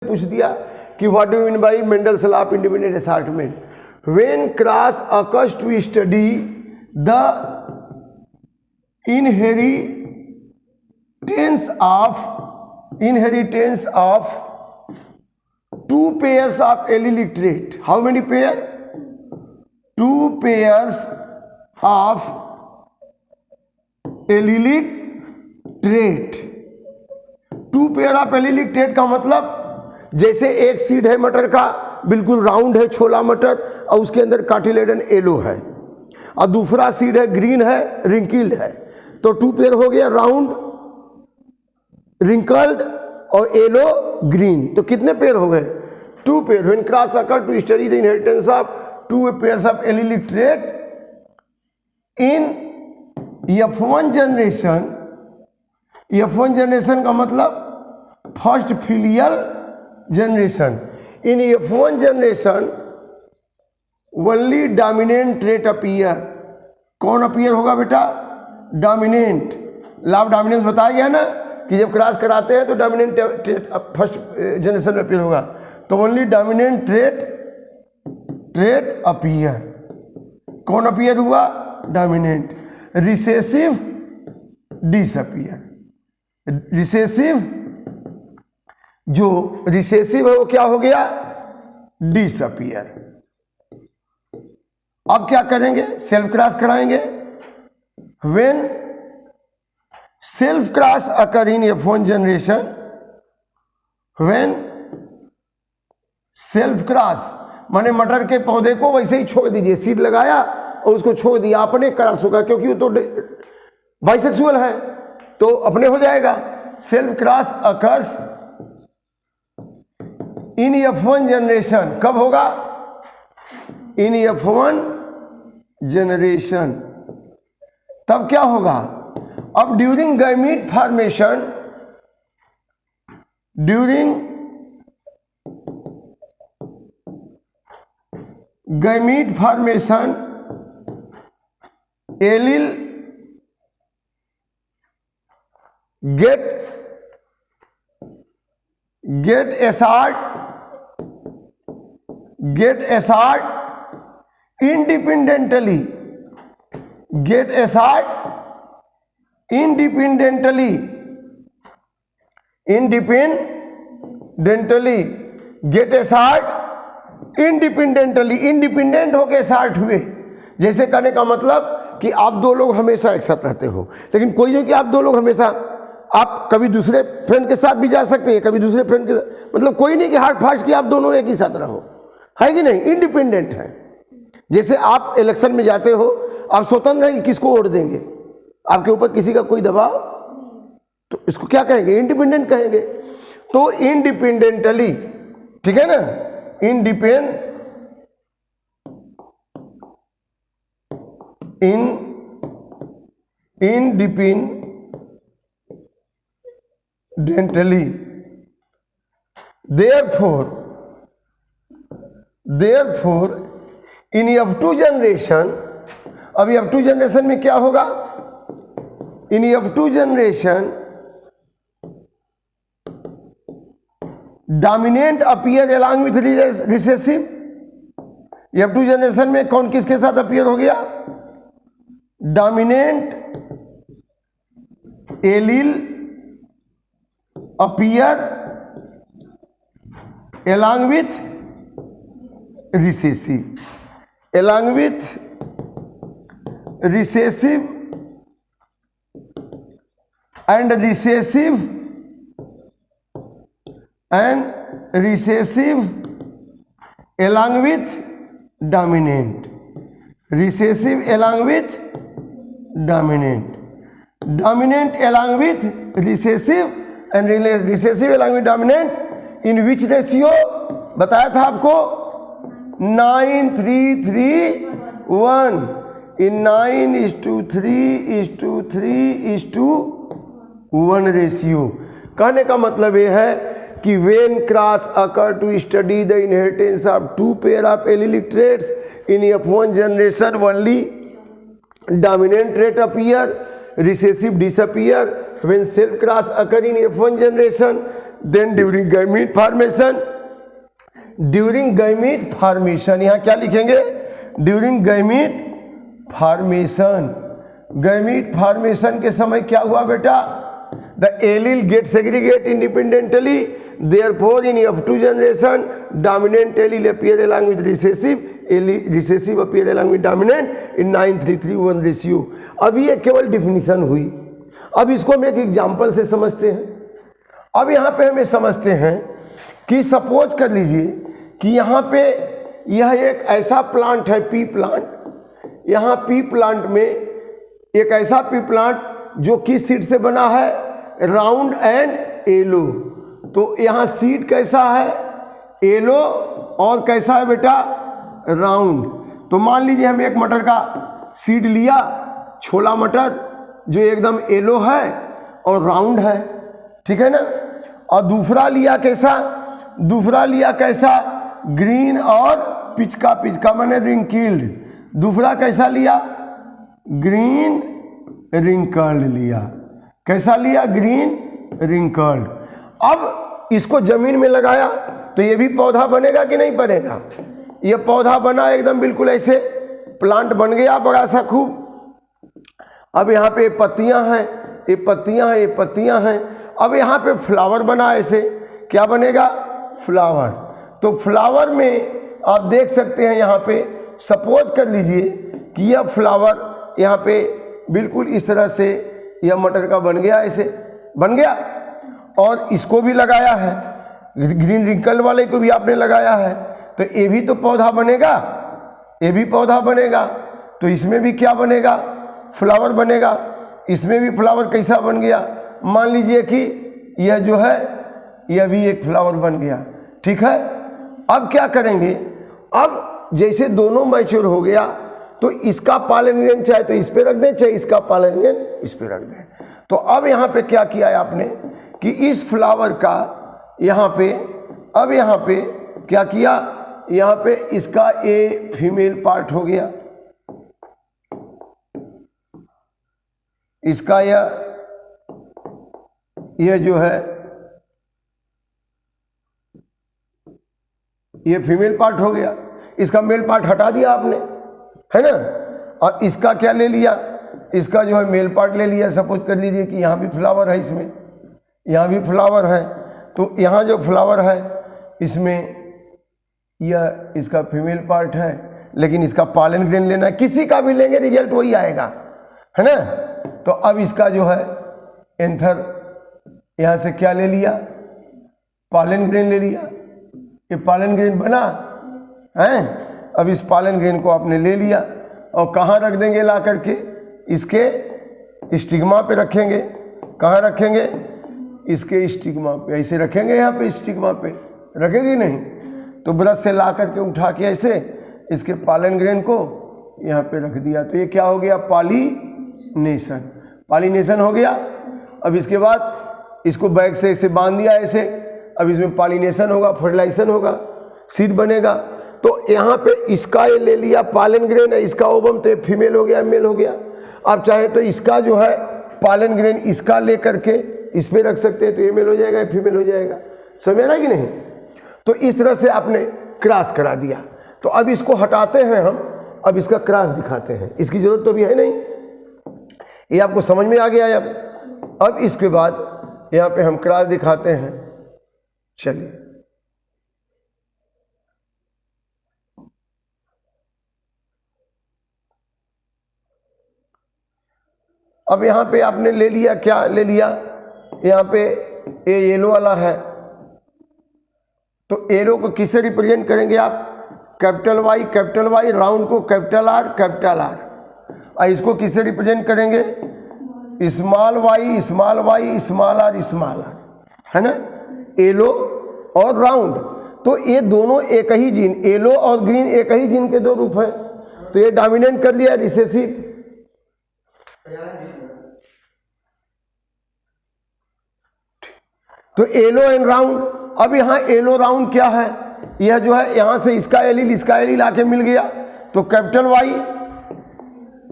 पूछ दिया कि what do you mean by Mendel's law of independent assortment. When cross occurs to study the inheritance of two pairs of allelic trait. How many pair? Two pairs of allelic trait. Two pair of allelic trait का मतलब जैसे एक seed है मटर का, बिल्कुल round है छोला मटर, और उसके अंदर कार्टिलेडन येलो है, और दूसरा सीड है ग्रीन है, रिंकिल्ड है, तो टू पेयर हो गया, राउंड रिंकल्ड और येलो ग्रीन। तो कितने पेयर हो गए? Two pair. When cross occur to study the inheritance of two pairs of allelic trait in F1 generation. F1 generation का मतलब first filial generation. In F1 generation only dominant trait appear. कौन appear होगा बेटा? Dominant. Law of dominance बताया गया ना कि जब क्रॉस कराते हैं तो डोमिनेंट ट्रेट फर्स्ट जनरेशन में अपीयर होगा, तो ओनली डोमिनेंट ट्रेट अपीयर। कौन अपीयर हुआ? डोमिनेंट। Recessive disappear. रिसेसिव, जो रिसेसिव है वो क्या हो गया? डिसअपीयर। अब क्या करेंगे? सेल्फ क्रॉस कराएंगे। When self cross occur in F1 generation, when self cross माने मटर के पौधे को वैसे ही छोड़ दीजिए, सीड लगाया और उसको छोड़ दिया, अपने क्रॉस होगा, क्योंकि वो तो बाइसेक्सुअल है तो अपने हो जाएगा। Self cross occurs in F1 generation. कब होगा? In F1 generation. तब क्या होगा? अब during gamete formation, during gamete formation allele get assert independently, get assert independently, get assert independently, independent होके assert हुए। जैसे कहने का मतलब कि आप दो लोग हमेशा एक साथ रहते हो, लेकिन कोई नहीं कि आप दो लोग हमेशा, आप कभी दूसरे फ्रेंड के साथ भी जा सकते हैं, कभी दूसरे फ्रेंड के साथ, मतलब कोई नहीं कि हार्ड फास्ट कि आप दोनों एक ही साथ रहो, है कि नहीं? इंडिपेंडेंट है। जैसे आप इलेक्शन में जाते हो, आप स्वतंत्र हैं कि किसको वोट देंगे, आपके ऊपर किसी का कोई दबाव, तो इसको क्या कहेंगे? इंडिपेंडेंट कहेंगे। तो इंडिपेंडेंटली, ठीक है ना? independently, therefore in F2 generation, अब F2 जनरेशन में क्या होगा? इन F2 generation dominant appear along with recessive. F2 generation में कौन किसके साथ अपीयर हो गया? Dominant allele appear along with recessive, along with recessive and recessive along with dominant, recessive along with dominant, dominant along with recessive and recessive along with dominant in which ratio बताया था आपको? 9:3:3:1 in 9:3:3:1 ratio. कहने का मतलब ये है कि when cross occur to study the inheritance of two pair of allelic traits in F1 generation only dominant trait appear, recessive disappear. When self cross occur in F1 generation then during gamete formation, during gamete formation, यहाँ क्या लिखेंगे, during gamete formation, gamete formation के समय क्या हुआ बेटा, the allele get segregate independently, therefore in F2 generation dominant allele appear along with recessive appear along with dominant in 9:3:1 ratio. अब ये केवल डिफिनीशन हुई। अब इसको हम एक एग्जाम्पल से समझते हैं। अब यहाँ पे हमें समझते हैं कि सपोज कर लीजिए कि यहाँ पे यह एक ऐसा प्लांट है पी प्लांट, यहाँ पी प्लांट में एक ऐसा पी प्लांट जो किस सीड से बना है, राउंड एंड येलो। तो यहाँ सीड कैसा है, येलो, और कैसा है बेटा, राउंड। तो मान लीजिए हम एक मटर का सीड लिया, छोला मटर, जो एकदम येलो है और राउंड है, ठीक है ना। और दूसरा लिया कैसा, दूसरा लिया कैसा, ग्रीन और पिचका, पिचका मैंने रिंकिल्ड। दूसरा कैसा लिया, ग्रीन रिंकल्ड लिया। कैसा लिया, ग्रीन रिंकल्ड। अब इसको जमीन में लगाया तो ये भी पौधा बनेगा कि नहीं बनेगा, ये पौधा बना एकदम बिल्कुल ऐसे प्लांट बन गया बड़ा सा खूब। अब यहाँ पे पत्तियां हैं, ये पत्तियां हैं, ये पत्तियां हैं। अब यहाँ पे फ्लावर बना ऐसे, क्या बनेगा, फ्लावर। तो फ्लावर में आप देख सकते हैं यहाँ पे, सपोज कर लीजिए कि यह फ्लावर यहाँ पे बिल्कुल इस तरह से यह मटर का बन गया, ऐसे बन गया। और इसको भी लगाया है, ग्रीन रिंकल वाले को भी आपने लगाया है, तो ये भी तो पौधा बनेगा, ये भी पौधा बनेगा। तो इसमें भी क्या बनेगा, फ्लावर बनेगा। इसमें भी फ्लावर कैसा बन गया, मान लीजिए कि यह जो है यह भी एक फ्लावर बन गया, ठीक है। अब क्या करेंगे, अब जैसे दोनों मैच्योर हो गया तो इसका पालन ग्रेन चाहे तो इस पे रख दें, चाहे इसका पालन ग्रेन इस पे रख दें। तो अब यहाँ पे क्या किया है आपने कि इस फ्लावर का यहाँ पे, अब यहाँ पे क्या किया, यहाँ पे इसका ए फीमेल पार्ट हो गया, इसका यह जो है ये फीमेल पार्ट हो गया, इसका मेल पार्ट हटा दिया आपने, है ना। और इसका क्या ले लिया, इसका जो है मेल पार्ट ले लिया। सपोज कर लीजिए कि यहाँ भी फ्लावर है, इसमें यहाँ भी फ्लावर है, तो यहाँ जो फ्लावर है इसमें यह इसका फीमेल पार्ट है, लेकिन इसका पालन ग्रेन लेना है, किसी का भी लेंगे रिजल्ट वही आएगा, है ना। तो अब इसका जो है एंथर यहाँ से क्या ले लिया, पालन ग्रेन ले लिया, ये पालन ग्रेन बना है। अब इस पालन ग्रेन को आपने ले लिया और कहाँ रख देंगे, ला करके इसके स्टिग्मा पे रखेंगे। कहाँ रखेंगे, इसके स्टिग्मा पे, ऐसे रखेंगे, यहाँ पे स्टिग्मा पे रखेंगे नहीं, तो ब्रश से ला करके उठा के ऐसे इसके पालन ग्रेन को यहाँ पे रख दिया। तो ये क्या हो गया, पॉलिनेशन, पॉलिनेशन हो गया। अब इसके बाद इसको बैग से ऐसे बांध दिया ऐसे, अब इसमें पॉलिनेशन होगा, फर्टिलाइजेशन होगा, सीड बनेगा। तो यहाँ पे इसका ये ले लिया पालन ग्रेन है, इसका ओवम, तो ये फीमेल हो गया, मेल हो गया। आप चाहे तो इसका जो है पालन ग्रेन इसका ले करके इस पे रख सकते हैं, तो ये मेल हो जाएगा, ये फीमेल हो जाएगा। समझ रहा है कि नहीं। तो इस तरह से आपने क्रॉस करा दिया। तो अब इसको हटाते हैं हम, अब इसका क्रॉस दिखाते हैं, इसकी जरूरत तो भी है नहीं, ये आपको समझ में आ गया। अब इसके बाद यहाँ पे हम क्रॉस दिखाते हैं। चलिए, अब यहाँ पे आपने ले लिया, क्या ले लिया, यहाँ पे ये येलो वाला है, तो येलो को किससे रिप्रेजेंट करेंगे आप, कैपिटल वाई, राउंड को कैपिटल आर, और इसको किससे रिप्रेजेंट करेंगे, स्मॉल वाई, स्मॉल आर, है ना, येलो और राउंड। तो ये दोनों एक ही जीन, येलो और ग्रीन एक ही जीन के दो रूप हैं, तो ये डोमिनेंट कर लिया रिसेसिव। तो येलो एंड राउंड। अब यहाँ येलो राउंड क्या है, यह जो है यहाँ से इसका एलील आके मिल गया, तो कैपिटल वाई,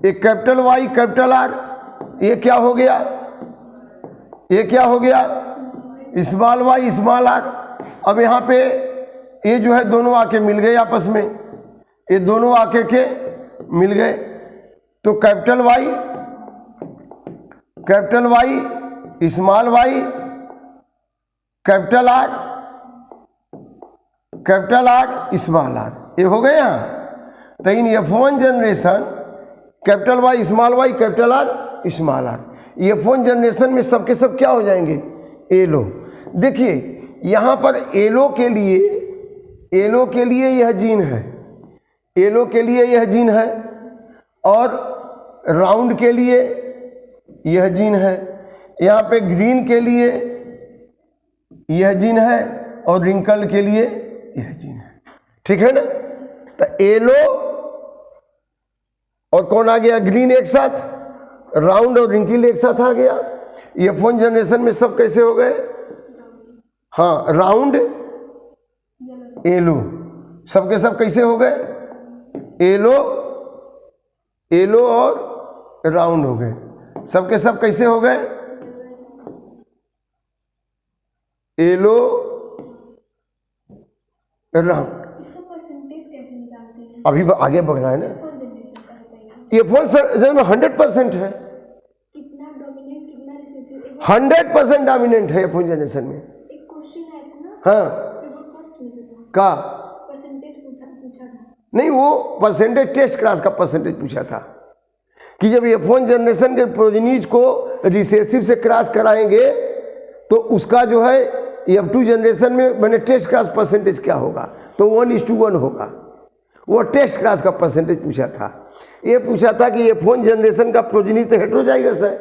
एक कैपिटल वाई, कैपिटल आर, ये क्या हो गया, ये क्या हो गया, स्मॉल वाई स्मॉल आर। अब यहाँ पे ये जो है दोनों आके मिल गए आपस में, ये दोनों आके के मिल गए, तो capital Y small Y capital R small R, ये हो गए यहाँ। तो in F1 generation capital Y small Y capital R small R, F1 generation में सबके सब क्या हो जाएंगे? एलो। देखिए यहाँ पर एलो के लिए यह जीन है, एलो के लिए यह जीन है, और राउंड के लिए यह जीन है, यहाँ पे ग्रीन के लिए यह जीन है, और रिंकल के लिए यह जीन है। ठीक है ना? तो एलो और कौन आ गया? ग्रीन एक साथ, राउंड और रिंकल एक साथ आ गया। F1 जनरेशन में सब कैसे हो गए? हाँ, राउंड एलो, सबके सब कैसे हो गए? एलो और राउंड हो गए, सबके सब कैसे हो गए? Yellow round. अभी आगे बढ़ रहा है ना। F1 सर में 100% है, 100% डोमिनेंट है F1 जनरेशन में। एक क्वेश्चन आया था ना, हाँ, का परसेंटेज पूछा था। नहीं, वो परसेंटेज टेस्ट क्लास का परसेंटेज पूछा था कि जब F1 जनरेशन के प्रोजेनीज को रिसेसिव से क्रॉस कराएंगे तो उसका जो है F2 जनरेशन में मैंने टेस्ट क्लास परसेंटेज क्या होगा, तो 1:1 होगा। वो टेस्ट क्लास का परसेंटेज पूछा था। ये पूछा था कि F1 जनरेशन का प्रोजेनीज तो हेटेरोजाइगस है,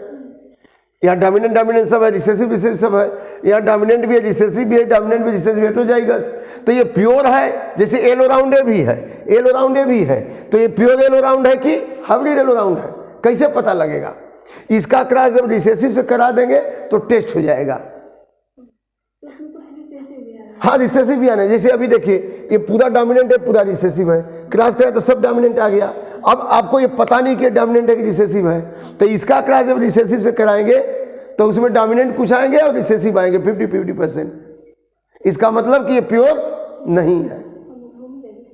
यहाँ डोमिनेंट सब है, रिसेसिव सब है, यहाँ डोमिनेंट भी है, रिसेसिव भी है, डोमिनेंट भी, रिसेसिव हेटेरोजाइगस। तो ये प्योर है, जैसे एलो राउंड भी है, एलो राउंड भी है, तो ये प्योर एलो राउंड है कि हाइब्रिड एलो राउंड है, कैसे पता लगेगा? इसका क्रॉस जब रिसेसिव से करा देंगे तो टेस्ट हो जाएगा। हाँ, रिसेसिव भी आना है। जैसे अभी देखिए ये पूरा डोमिनेंट है, पूरा रिसेसिव है, क्रॉस करा तो सब डोमिनेंट आ गया। अब आपको ये पता नहीं कि डोमिनेंट है कि रिसेसिव है, तो इसका क्रॉस जब रिसेसिव से कराएंगे तो उसमें डोमिनेंट कुछ आएंगे और रिसेसिव आएंगे 50-50%। इसका मतलब कि ये प्योर नहीं है।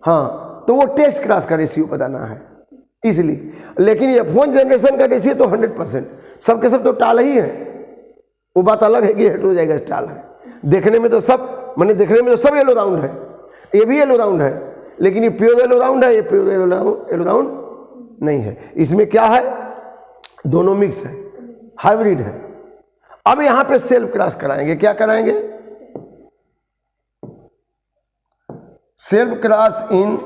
हाँ, तो वो टेस्ट क्लास का रेशियो बताना है इसलिए। लेकिन F1 जनरेशन का रेशियो तो 100%, सबके सब तो टाल ही है। वो बात अलग है कि हेटेरोजाइगस टाल है। देखने में तो सब देखने में तो सब येलो राउंड है, ये भी येलो राउंड है, लेकिन ये प्योर येलो राउंड है, ये प्योर येलो राउंड नहीं है। इसमें क्या है? दोनों मिक्स है, हाइब्रिड है। अब यहां पे सेल्फ क्रॉस कराएंगे। क्या कराएंगे? Self cross in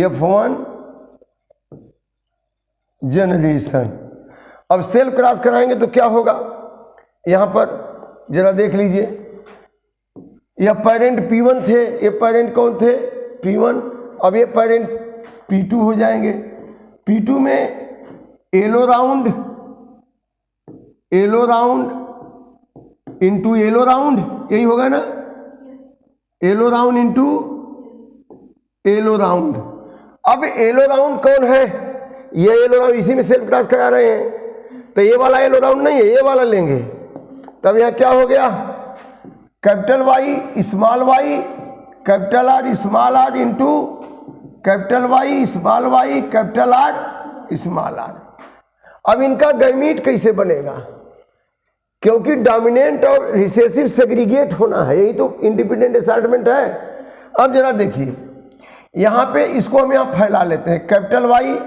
F1 generation. अब सेल्फ क्रॉस कराएंगे तो क्या होगा? यहां पर जरा देख लीजिए, यह पेरेंट P1 थे, ये पेरेंट कौन थे? P1। अब ये पेरेंट P2 हो जाएंगे। P2 में yellow round into yellow round, यही होगा ना? Yellow round into yellow round. अब एलो राउंड कौन है? ये एलो राउंड, इसी में सेल्फ क्रॉस करा रहे हैं, तो ये वाला एलो राउंड नहीं है, ये वाला लेंगे। तब यह क्या हो गया? Capital Y small Y capital R small R into capital Y small Y capital R small are. अब इनका गैमीट कैसे बनेगा? क्योंकि डोमिनेंट और रिसेसिव सेग्रीगेट होना है, यही तो इंडिपेंडेंट असॉर्टमेंट है। अब जरा देखिए, यहाँ पे इसको हम यहाँ फैला लेते हैं, कैपिटल वाई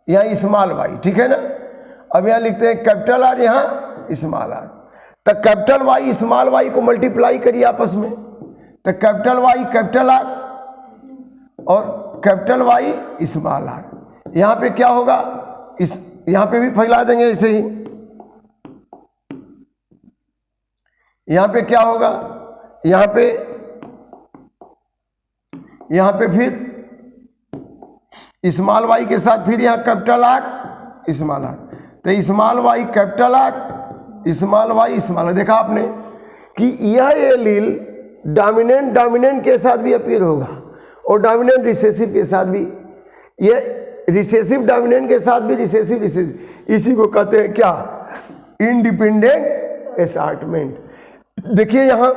यहाँ स्मॉल वाई, ठीक है ना? अब यहाँ लिखते हैं कैपिटल आर यहाँ स्मॉल आर। तो कैपिटल वाई स्मॉल वाई को मल्टीप्लाई करिए आपस में, तो कैपिटल वाई कैपिटल आर और कैपिटल वाई स्मॉल आर। यहाँ पे क्या होगा? इस यहाँ पे भी फैला देंगे ऐसे ही। यहाँ पे क्या होगा? यहाँ पे फिर स्मॉल वाई के साथ फिर यहाँ कैपिटल आर स्मॉल आर, तो small Y capital R small Y small. देखा आपने कि यह एलील डोमिनेंट के साथ भी अपीयर होगा और डोमिनेंट रिसेसिव के साथ भी, ये रिसेसिव डोमिनेंट के साथ भी रिसेसिव। इसी को कहते हैं क्या? Independent assortment. देखिए यहाँ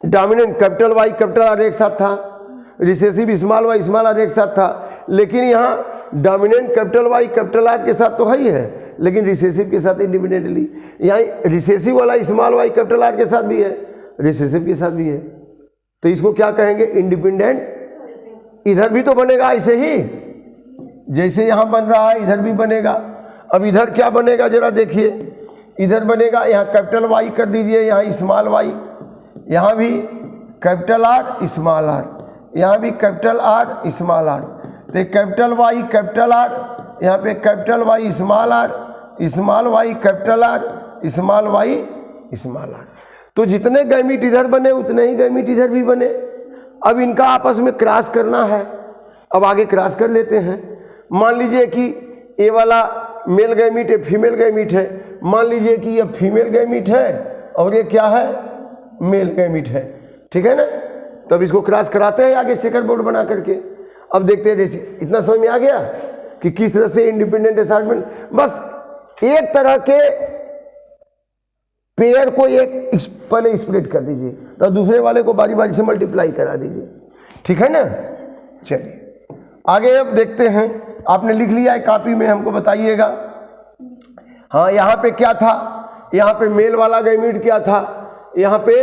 dominant capital Y capital R एक साथ था, recessive small Y small R एक साथ था, लेकिन यहाँ dominant capital Y capital R के साथ तो है ही है, लेकिन रिसेसिव के साथ इंडिपेंडेंटली। यहाँ रिसेसिव वाला स्मॉल वाई कैपिटल आर के साथ भी है, रिसेसिव के साथ भी है, तो इसको क्या कहेंगे? इंडिपेंडेंट। इधर भी तो बनेगा ऐसे ही, जैसे यहाँ बन रहा है इधर भी बनेगा। अब इधर क्या बनेगा जरा देखिए, इधर बनेगा, यहाँ कैपिटल वाई कर दीजिए, यहाँ स्मॉल वाई, यहाँ भी कैपिटल आर स्मॉल आर, यहाँ भी कैपिटल आर स्मॉल आर, तो कैपिटल वाई कैपिटल आर, यहाँ पे capital Y small are, small Y capital R, small Y small R. तो जितने गैमीट इधर बने उतने ही गैमीट इधर भी बने। अब इनका आपस में क्रॉस करना है, अब आगे क्रॉस कर लेते हैं। मान लीजिए कि ये वाला मेल गैमीट है, फीमेल गैमीट है, मान लीजिए कि ये फीमेल गैमीट है और ये क्या है? मेल गैमीट है, ठीक है ना। तब इसको क्रॉस कराते हैं आगे चेकर बोर्ड बना करके। अब देखते हैं, जैसे इतना समझ में आ गया कि किस तरह से इंडिपेंडेंट असार्टमेंट, बस एक तरह के पेयर को एक पहले स्प्लिट कर दीजिए, तो दूसरे वाले को बारी बारी से मल्टीप्लाई करा दीजिए, ठीक है ना। चलिए आगे अब देखते हैं, आपने लिख लिया है कॉपी में, हमको बताइएगा। हाँ, यहाँ पे क्या था? यहाँ पे मेल वाला गैमीट क्या था? यहाँ पे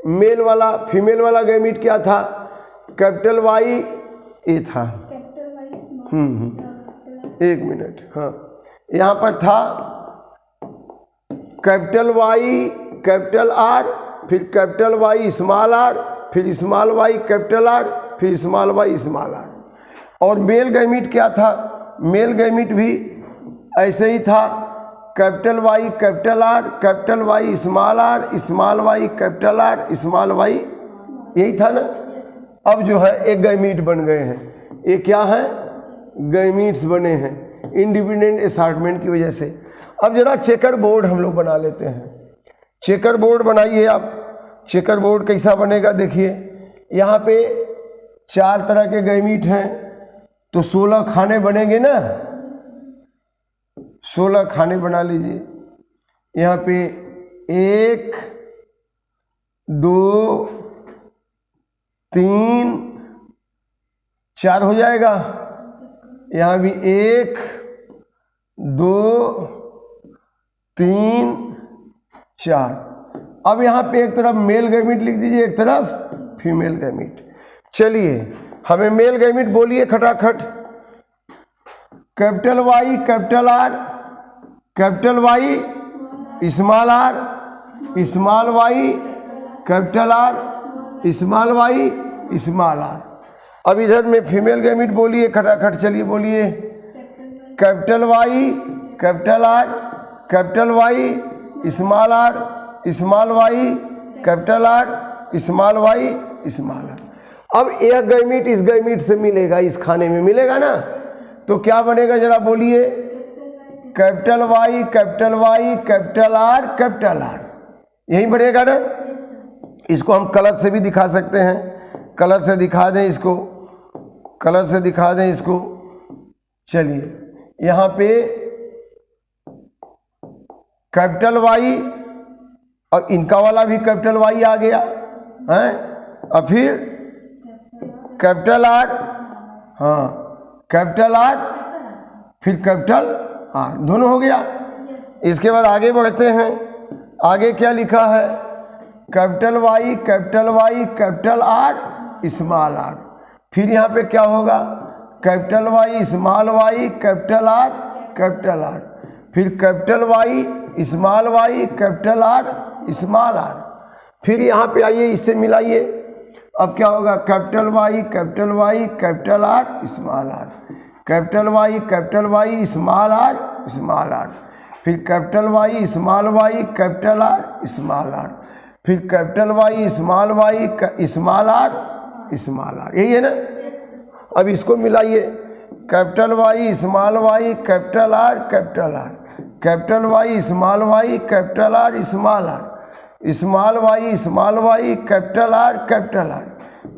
मेल वाला फीमेल वाला गैमीट क्या था? कैपिटल वाई ए था। एक मिनट, हाँ, यहाँ पर था कैपिटल वाई कैपिटल आर, फिर कैपिटल वाई स्मॉल आर, फिर स्मॉल वाई कैपिटल आर, फिर स्मॉल वाई स्मॉल आर। और मेल गैमीट क्या था? मेल गैमीट भी ऐसे ही था, capital Y capital R, capital Y small are, small Y capital R, small Y, यही था ना। अब जो है एक गैमीट बन गए हैं, ये क्या है? गैमीट्स बने हैं इंडिपेंडेंट असार्टमेंट की वजह से। अब जरा चेकर बोर्ड हम लोग बना लेते हैं। चेकर बोर्ड बनाइए आप। चेकर बोर्ड कैसा बनेगा देखिए, यहाँ पे 4 तरह के गैमीट हैं, तो 16 खाने बनेंगे ना, 16 खाने बना लीजिए। यहाँ पे 1 2 3 4 हो जाएगा। यहाँ भी 1 2 3 4। अब यहाँ पे एक तरफ मेल गैमीट लिख दीजिए, एक तरफ फीमेल गैमीट। चलिए हमें मेल गैमीट बोलिए खटाखट। Capital Y capital R, capital Y small are, small Y capital R, small Y small are. अब इधर में फीमेल गैमीट बोलिए खटाखट, चलिए बोलिए। Capital Y capital R, capital Y small are, small Y capital R, small Y small are. अब एक gamete इस गैमीट से मिलेगा, इस खाने में मिलेगा ना, तो क्या बनेगा जरा बोलिए। Capital Y capital Y capital R capital R, यही बनेगा ना। इसको हम कलर से भी दिखा सकते हैं, कलर से दिखा दें इसको, कलर से दिखा दें इसको। चलिए यहाँ पे कैपिटल वाई और इनका वाला भी कैपिटल वाई आ गया है, और फिर कैपिटल आर, हाँ कैपिटल आर, फिर कैपिटल आर, दोनों हो गया। इसके बाद आगे बढ़ते हैं, आगे क्या लिखा है? Capital Y capital R small are. फिर यहाँ पे क्या होगा? Capital Y small Y capital R, फिर capital Y small Y capital R small are. फिर यहाँ पे आइए, इससे मिलाइए। अब क्या होगा? Capital Y capital R small are, capital Y small are, फिर capital Y small Y capital R small are, फिर capital Y small are small r, यही है ना। अब इसको मिलाइए। Capital Y small Y capital R, capital Y small Y capital R small are, small Y capital R,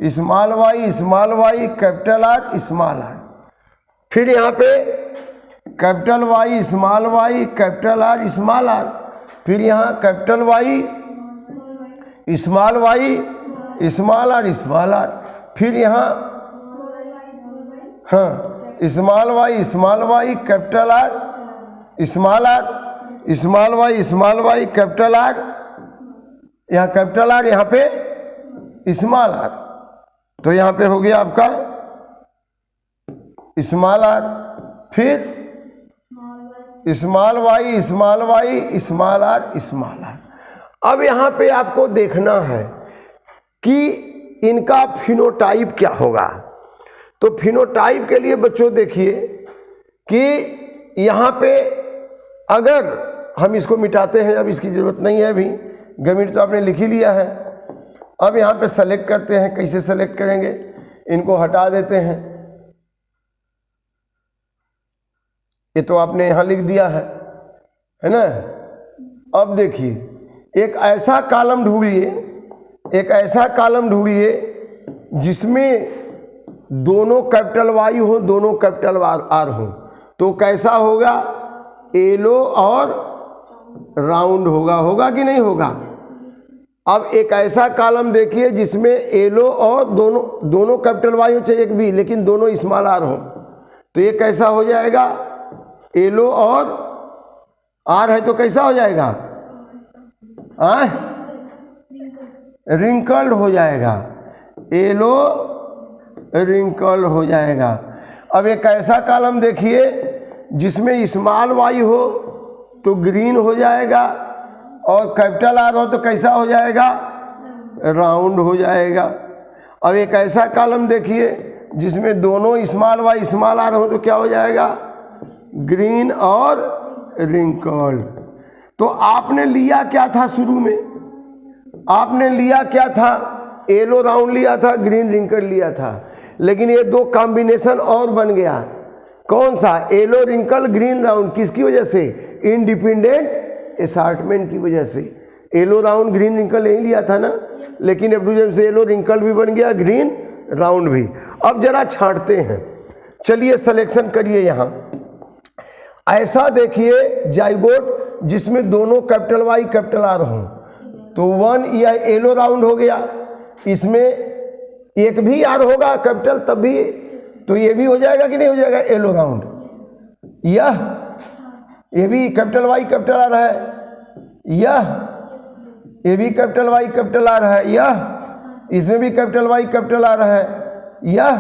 small Y capital R small are. फिर यहाँ पे capital Y small Y capital R small are, फिर यहाँ capital Y small Y small are small are, फिर यहाँ हाँ small Y capital R small are, small Y capital R, यहाँ capital R, यहाँ पे स्मॉल आर, तो यहाँ पे हो गया आपका स्मॉल आर, फिर small Y small are small are. अब यहाँ पे आपको देखना है कि इनका फिनोटाइप क्या होगा। तो फिनोटाइप के लिए बच्चों देखिए कि यहाँ पे अगर हम इसको मिटाते हैं, अब इसकी ज़रूरत नहीं है, अभी गणित तो आपने लिख ही लिया है। अब यहाँ पे सेलेक्ट करते हैं, कैसे सेलेक्ट करेंगे, इनको हटा देते हैं, ये तो आपने यहाँ लिख दिया है ना। अब देखिए एक ऐसा कॉलम ढूंढिए, एक ऐसा कॉलम ढूंढिए जिसमें दोनों कैपिटल वाई हो, दोनों कैपिटल आर हो, तो कैसा होगा, येलो और राउंड होगा कि नहीं होगा। अब एक ऐसा कॉलम देखिए जिसमें येलो और दोनों कैपिटल वाई हो, चाहे एक भी, लेकिन दोनों स्मॉल आर हो, तो ये कैसा हो जाएगा, येलो और आर है तो कैसा हो जाएगा, रिंकल्ड हो जाएगा, येलो रिंकल हो जाएगा। अब एक ऐसा कॉलम देखिए जिसमें स्मॉल वाई हो तो ग्रीन हो जाएगा, और कैपिटल आर हो तो कैसा हो जाएगा, राउंड हो जाएगा। अब एक ऐसा कॉलम देखिए जिसमें दोनों स्मॉल वाई स्मॉल आर हो तो क्या हो जाएगा, ग्रीन और रिंकल। तो आपने लिया क्या था शुरू में, आपने लिया क्या था, येलो राउंड लिया था, ग्रीन रिंकल लिया था, लेकिन ये दो कॉम्बिनेशन और बन गया। कौन सा, येलो रिंकल ग्रीन राउंड, किसकी वजह से, इंडिपेंडेंट असार्टमेंट की वजह से। येलो राउंड ग्रीन रिंकल नहीं लिया था ना, लेकिन एब्डूजन से येलो रिंकल भी बन गया, ग्रीन राउंड भी। अब जरा छांटते हैं, चलिए सिलेक्शन करिए। यहाँ ऐसा देखिए जाइगोट जिसमें दोनों कैपिटल वाई कैपिटल आर हों, तो 1 यह येलो राउंड हो गया, इसमें एक भी आर होगा कैपिटल तब भी, तो ये भी हो जाएगा कि नहीं हो जाएगा, येलो राउंड। ये भी कैपिटल वाई कैपिटल आर है, ये भी कैपिटल वाई कैपिटल आर है, इसमें भी कैपिटल वाई कैपिटल आर है, यह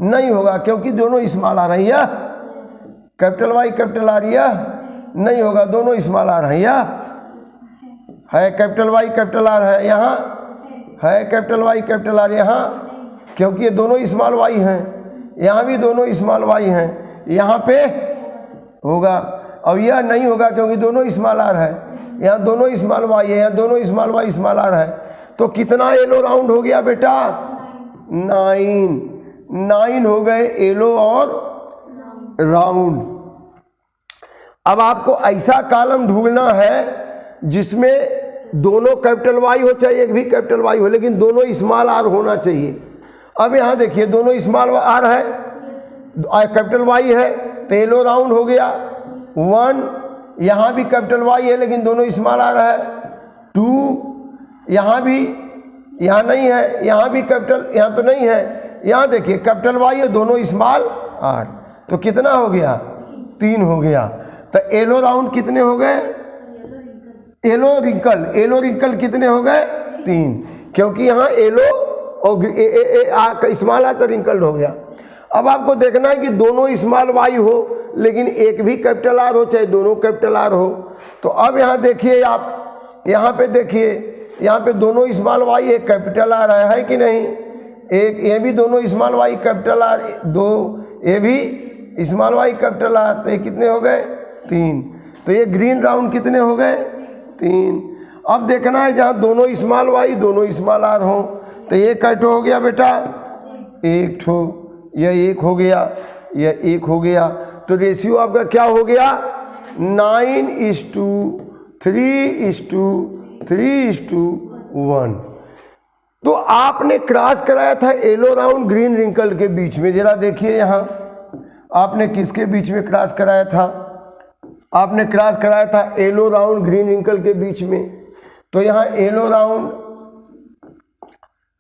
नहीं होगा क्योंकि दोनों स्मॉल आर है, यह कैपिटल वाई कैपिटल आर, यह नहीं होगा, दोनों स्मॉल आर है, यह है कैपिटल वाई कैपिटल आर है, यहाँ है कैपिटल वाई कैपिटल आर, यहाँ क्योंकि ये दोनों स्मॉल वाई हैं, यहाँ भी दोनों स्मॉल वाई हैं, यहाँ पे होगा, और यह नहीं होगा क्योंकि दोनों स्मॉल आर है, यहाँ दोनों स्मॉल वाई है, यहाँ दोनों स्मॉल वाई स्मॉल आर है। तो कितना येलो राउंड हो गया बेटा, 9 हो गए येलो और राउंड। अब आपको ऐसा कॉलम ढूंढना है जिसमें दोनों कैपिटल वाई हो, चाहे एक भी कैपिटल वाई हो, लेकिन दोनों स्मॉल आर होना चाहिए। अब यहाँ देखिए दोनों स्मॉल आर है, कैपिटल वाई है, तो येलो राउंड हो गया 1, यहाँ भी कैपिटल वाई है लेकिन दोनों स्मॉल आर है 2, यहाँ भी, यहाँ नहीं है, यहाँ भी कैपिटल, यहाँ तो नहीं है, यहाँ देखिए कैपिटल वाई है, दोनों स्मॉल आर, तो कितना हो गया, 3 हो गया। तो येलो राउंड कितने हो गए, येलो रिंकल कितने हो गए, 3, क्योंकि यहाँ येलो और स्मॉल आर तो रिंकल्ड हो गया। अब आपको देखना है कि दोनों स्मॉल वाई हो लेकिन एक भी कैपिटल आर हो, चाहे दोनों कैपिटल आर हो। तो अब यहाँ देखिए, आप यहाँ पे देखिए, यहाँ पे दोनों स्मॉल वाई एक कैपिटल आर है कि नहीं, एक ये भी दोनों स्मॉल वाई कैपिटल आर, 2 ये भी स्मॉल वाई कैपिटल आर, तो ये कितने हो गए, 3। तो ये ग्रीन राउंड कितने हो गए, 3। अब देखना है जहाँ दोनों स्मॉल वाई दोनों स्मॉल आर हो, तो ये कैटो हो गया बेटा, 1 ठो, यह 1 हो गया, यह 1 हो गया। तो रेशियो आपका क्या हो गया, 9:3:1। तो आपने क्रॉस कराया था येलो राउंड ग्रीन रिंकल के बीच में, जरा देखिए यहाँ आपने किसके बीच में क्रॉस कराया था, आपने क्रॉस कराया था येलो राउंड ग्रीन रिंकल के बीच में। तो यहाँ येलो राउंड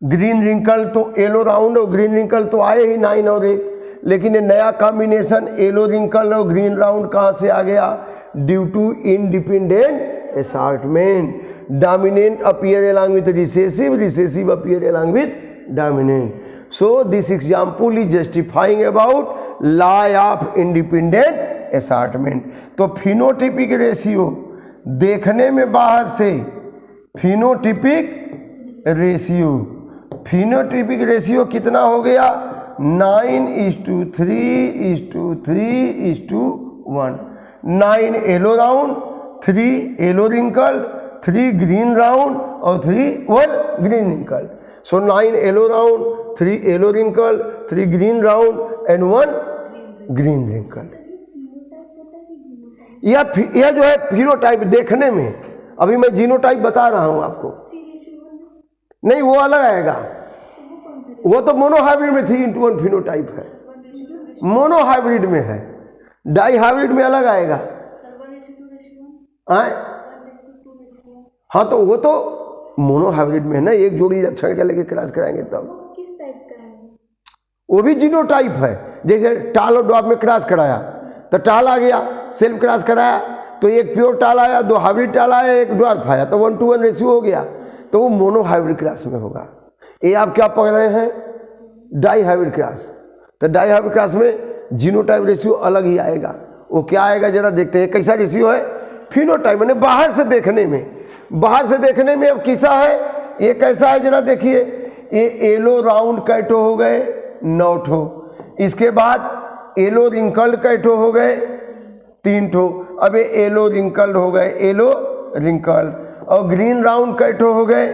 ग्रीन रिंकल तो येलो राउंड और ग्रीन रिंकल तो आए ही 9 और 8, लेकिन ये नया कॉम्बिनेशन येलो रिंकल और ग्रीन राउंड कहाँ से आ गया? Due to independent assortment. Dominant appear along with recessive, recessive appear along with dominant. So this example is justifying about law of independent assortment. तो phenotypic रेशियो देखने में बाहर से, phenotypic रेशियो, phenotypic रेशियो कितना हो गया? 9:3:3:1. 9 yellow round, 3 yellow wrinkle, 3 green round और 1 green wrinkle. So 9 yellow round, 3 yellow wrinkle, 3 green round and 1 green wrinkle. यह जो है फिनोटाइप देखने में. अभी मैं जीनोटाइप बता रहा हूं आपको. नहीं, वो अलग आएगा. वो तो मोनोहाइब्रिड में 3:1 फिनोटाइप है, मोनोहाइब्रिड में है. डाई हाइब्रिड में अलग आएगा. हाँ, तो वो तो मोनोहाइब्रिड में है ना, एक जोड़ी लक्षण का लेके क्रॉस कराएंगे तब. किस टाइप का है? वो भी जीनोटाइप है. जैसे टाल और ड्वार्फ में क्रॉस कराया तो टाल आ गया, सेल्फ क्रॉस कराया तो एक प्योर टाल आया, 2 हाइब्रिड टाल आया, एक ड्वार्फ आया, तो 1:1 रेशियो हो गया. तो वो मोनोहाइब्रिड क्रॉस में होगा. ये आप क्या पढ़ रहे हैं? Dihybrid cross. तो डाई हाइब्रिड क्रॉस में जीनोटाइप रेशियो अलग ही आएगा. वो क्या आएगा जरा देखते हैं. कैसा रेशियो है? फिनोटाइप मैंने बाहर से देखने में. बाहर से देखने में अब कैसा है? ये कैसा है जरा देखिए. ये येलो राउंड कैटो हो गए 9 ठो. इसके बाद येलो रिंकल्ड कैटो हो गए 3 ठो. अब ये येलो रिंकल्ड हो गए, येलो रिंकल्ड. और ग्रीन राउंड कैटो हो गए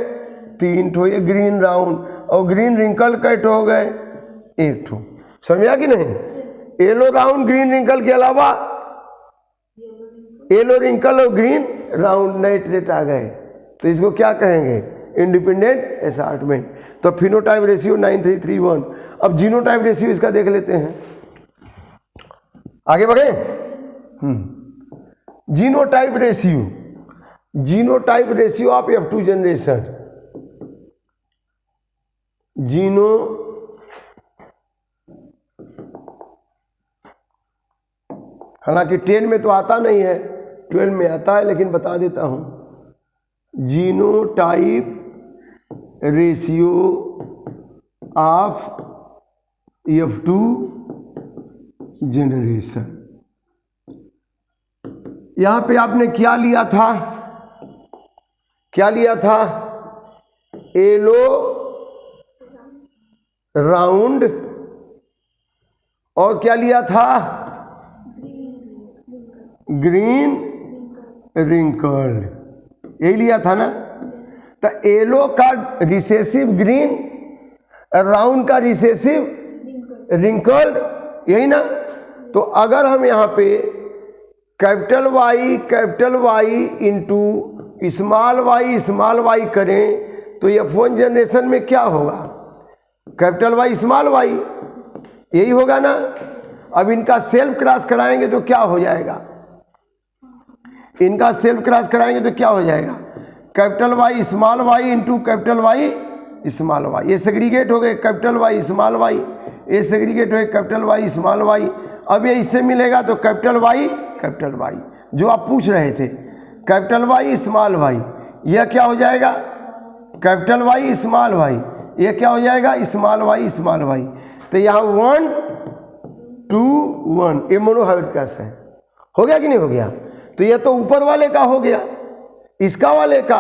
3 ठो. ये ग्रीन राउंड और ग्रीन रिंकल्ड कैटो हो गए 1 ठो. समझा कि नहीं? येलो राउंड ग्रीन रिंकल के अलावा येलो रिंकल और ग्रीन राउंड नए ट्रेट आ गए. तो इसको क्या कहेंगे? Independent assortment. तो फिनोटाइप रेशियो 9:3:1. अब जीनोटाइप रेशियो इसका देख लेते हैं. आगे बढ़े. Genotype ratio, genotype ratio of F2 generation. जीनो हालांकि 10 में तो आता नहीं है, 12 में आता है, लेकिन बता देता हूं. Genotype ratio of F2 generation. यहां पे आपने क्या लिया था? क्या लिया था? येलो राउंड और क्या लिया था? Green wrinkled. यही लिया था ना. तो येलो का रिसेसिव ग्रीन, राउंड का रिसेसिव रिंकल्ड, यही ना. तो अगर हम यहाँ पे capital Y into small Y करें तो F1 जनरेशन में क्या होगा? कैपिटल वाई स्मॉल वाई, यही होगा ना. अब इनका सेल्फ क्रॉस कराएंगे तो क्या हो जाएगा? इनका सेल्फ क्रॉस कराएंगे तो क्या हो जाएगा? Capital Y small Y into capital Y small Y. ये सेग्रीगेट हो गए कैपिटल वाई स्मॉल वाई, ये सेग्रीगेट हो गए कैपिटल वाई स्मॉल वाई. अब ये इससे मिलेगा तो कैपिटल वाई जो आप पूछ रहे थे, कैपिटल वाई स्मॉल वाई, यह क्या हो जाएगा? Capital Y small Y. ये क्या हो जाएगा? Small Y. तो यहाँ 1 2 1 ये मोनोहाइब्रिड क्रॉस है. हो गया कि नहीं हो गया? तो ये तो ऊपर वाले का हो गया, इसका वाले का.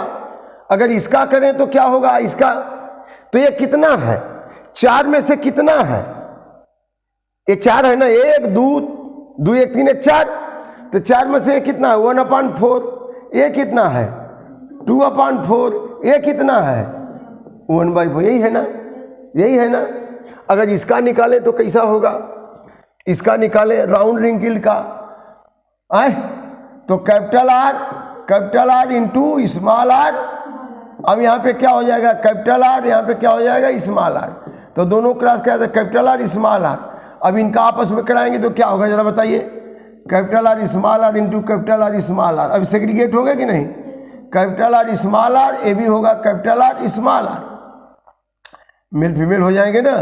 अगर इसका करें तो क्या होगा? इसका. तो ये कितना है? 4 में से कितना है? ये 4 है ना. 1 2 1 3 1 4. तो 4 में से ये कितना है? 1/4. ये कितना है? 2/4. ये कितना है? 1/4. यही है ना, यही है ना. अगर इसका निकालें तो कैसा होगा? इसका निकालें राउंड रिंकल का आए तो capital R into small are. अब यहाँ पे क्या हो जाएगा? Capital R. यहाँ पे क्या हो जाएगा? Small R. तो दोनों क्रॉस क्या था? Capital R small are. अब इनका आपस में कराएंगे तो क्या होगा जरा बताइए? Capital R small R into capital R small are. अब सेग्रीगेट हो गया कि नहीं? कैपिटल आर स्मॉल आर, ये भी होगा capital R small R. Male female हो जाएंगे ना,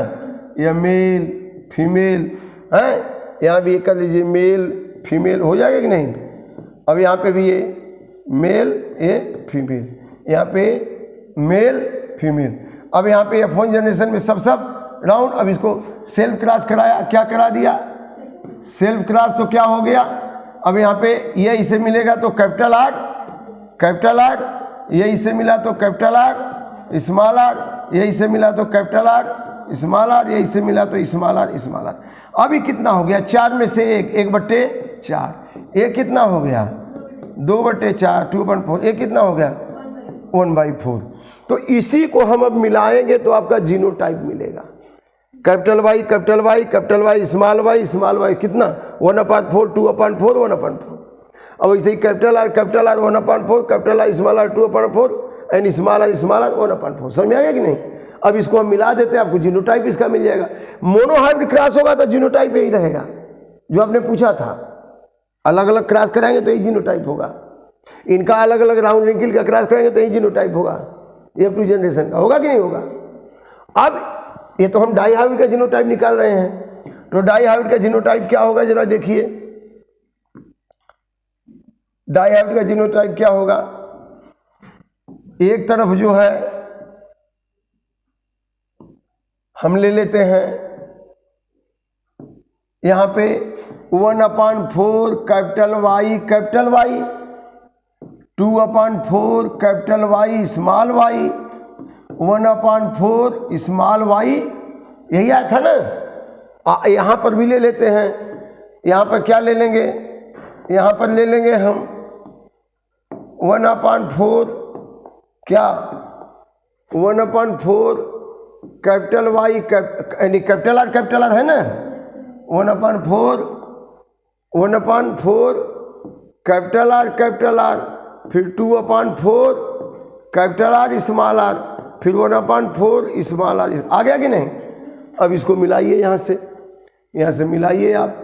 या मेल फीमेल है, यहाँ भी ये कर लीजिए मेल फीमेल हो जाएगा कि नहीं। अब यहाँ पे भी ये मेल ये फीमेल, यहाँ पे मेल फीमेल। अब यहाँ पे F1 जनरेशन में सब राउंड। अब इसको सेल्फ क्रॉस कराया, क्या करा दिया, सेल्फ क्रॉस, तो क्या हो गया, अब यहाँ पे ये इसे मिलेगा तो कैपिटल आर, ये इसे मिला तो कैपिटल आर स्मॉल आर, ये इसे मिला तो कैपिटल आर स्मॉल आर, ये इसे मिला तो स्मॉल आर। अभी कितना हो गया, 4 में से 1/4, ये कितना हो गया 2/4, 2/4, ये कितना हो गया 1/4। तो इसी को हम अब मिलाएंगे तो आपका जीनोटाइप मिलेगा। Capital Y capital Y capital Y small y कितना 1/4, 2/4, 1/4। अब ऐसे ही capital R 1/4, capital R small r 2/4 and small r 1/4। समझ में आ गया कि नहीं। अब इसको हम मिला देते हैं, आपको जीनोटाइप इसका मिल जाएगा। मोनोहाइब्रिड क्रॉस होगा तो जीनोटाइप यही रहेगा जो आपने पूछा था। अलग अलग क्रॉस कराएंगे तो यही जीनोटाइप होगा। इनका अलग अलग राउंड रिंकिल का क्रॉस कराएंगे तो यही जीनोटाइप होगा। F2 जनरेशन का होगा कि नहीं होगा। अब ये तो हम डाई हाइब्रिड का जीनोटाइप निकाल रहे हैं, तो डाई हाइब्रिड का जीनोटाइप क्या होगा जरा देखिए। डाई हाइब्रिड का जीनोटाइप क्या होगा, एक तरफ जो है हम ले लेते हैं यहाँ पे 1/4 capital Y 2/4 capital Y small Y 1/4 small Y, यही आया था ना। यहाँ पर भी ले लेते हैं, यहाँ पर क्या ले लेंगे, यहाँ पर ले लेंगे हम 1/4 क्या 1/4 कैपिटल वाई यानी कैपिटल आर है ना 1/4 कैपिटल आर फिर 2/4 कैपिटल आर स्मॉल आर फिर 1/4 स्मॉल आर। आ गया कि नहीं। अब इसको मिलाइए, यहाँ से मिलाइए, आप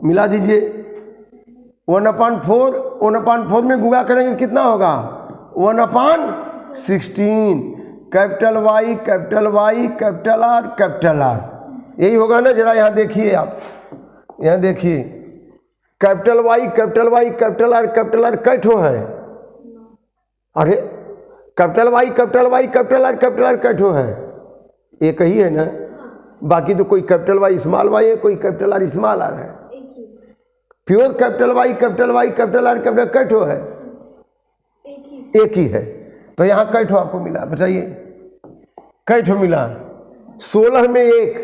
मिला दीजिए 1/4 में गुणा करेंगे कितना होगा 1/16 कैपिटल वाई कैपिटल आर, यही होगा ना। जरा यहाँ देखिए, आप यहाँ देखिए कैपिटल वाई कैपिटल आर कैठो है। अरे कैपिटल वाई कैपिटल आर कैठो है, एक ही है ना। बाकी तो कोई कैपिटल वाई स्मॉल वाई है, कोई कैपिटल आर स्मॉल आर है। Pure capital Y capital R कैठो है, एक ही है। तो यहाँ कैठो आपको मिला, बताइए कैठो मिला। 16 में 1,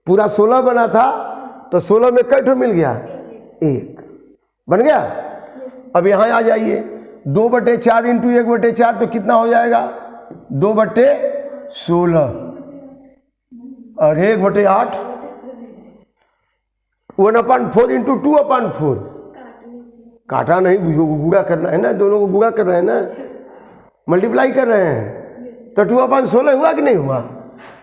पूरा 16 बना था तो 16 में कैठो मिल गया 1 बन गया। अब यहाँ आ जाइए 2/4 इंटू 1/4 तो कितना हो जाएगा 2/16 और 1/8 1/4 इंटू 2/4। काटा नहीं, गुणा करना है ना, दोनों को गुणा कर रहे हैं ना, मल्टीप्लाई कर रहे हैं। तो 2/16 हुआ कि नहीं हुआ।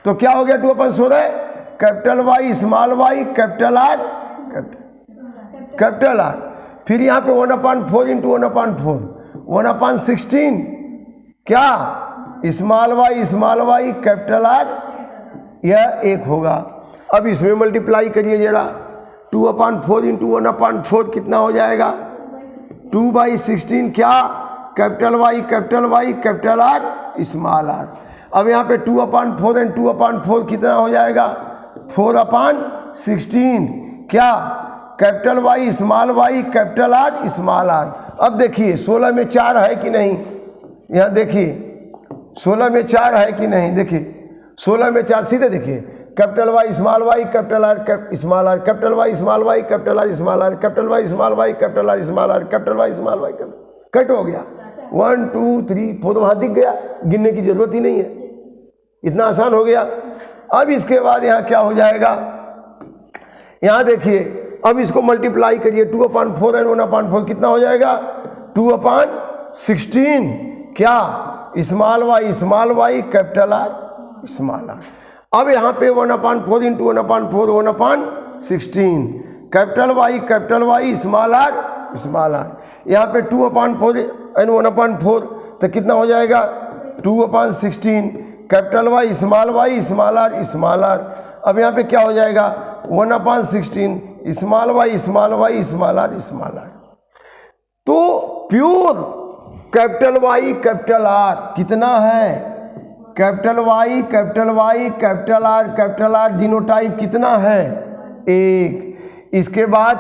तो क्या हो गया 2/16 capital Y small Y capital R फिर यहाँ पे 1/4 इंटू 1/4 1/16 क्या स्मॉल वाई कैपिटल आर, यह 1 होगा। अब इसमें मल्टीप्लाई करिए जरा 2/4 इंटू 1/4 कितना हो जाएगा 2/16 क्या capital Y capital R small are. अब यहाँ पे 2/4 एंड 2/4 कितना हो जाएगा 4/16 क्या capital Y capital R small are. अब देखिए 16 में 4 है कि नहीं, यहाँ देखिए 16 में 4 है कि नहीं। देखिए 16 में 4 सीधे देखिए capital Y capital R small are capital Y capital R small are capital Y capital R small are capital Y cut हो गया 1 2 3 4 वहाँ दिख गया, गिनने की जरूरत ही नहीं है, इतना आसान हो गया। अब इसके बाद यहाँ क्या हो जाएगा, यहाँ देखिए अब इसको मल्टीप्लाई करिए 2/4 एंड 1/4 कितना हो जाएगा 2/16 क्या small Y capital R small are. अब यहाँ पे 1/4 into 1/4 1/16 capital Y small R. यहाँ पे 2/4 एंड 1/4 तो कितना हो जाएगा 2/16 capital Y small are small are. अब यहाँ पे क्या हो जाएगा 1/16 स्मॉल वाई स्मॉल आर। तो pure capital Y capital R कितना है, capital Y capital R genotype कितना है 1। इसके बाद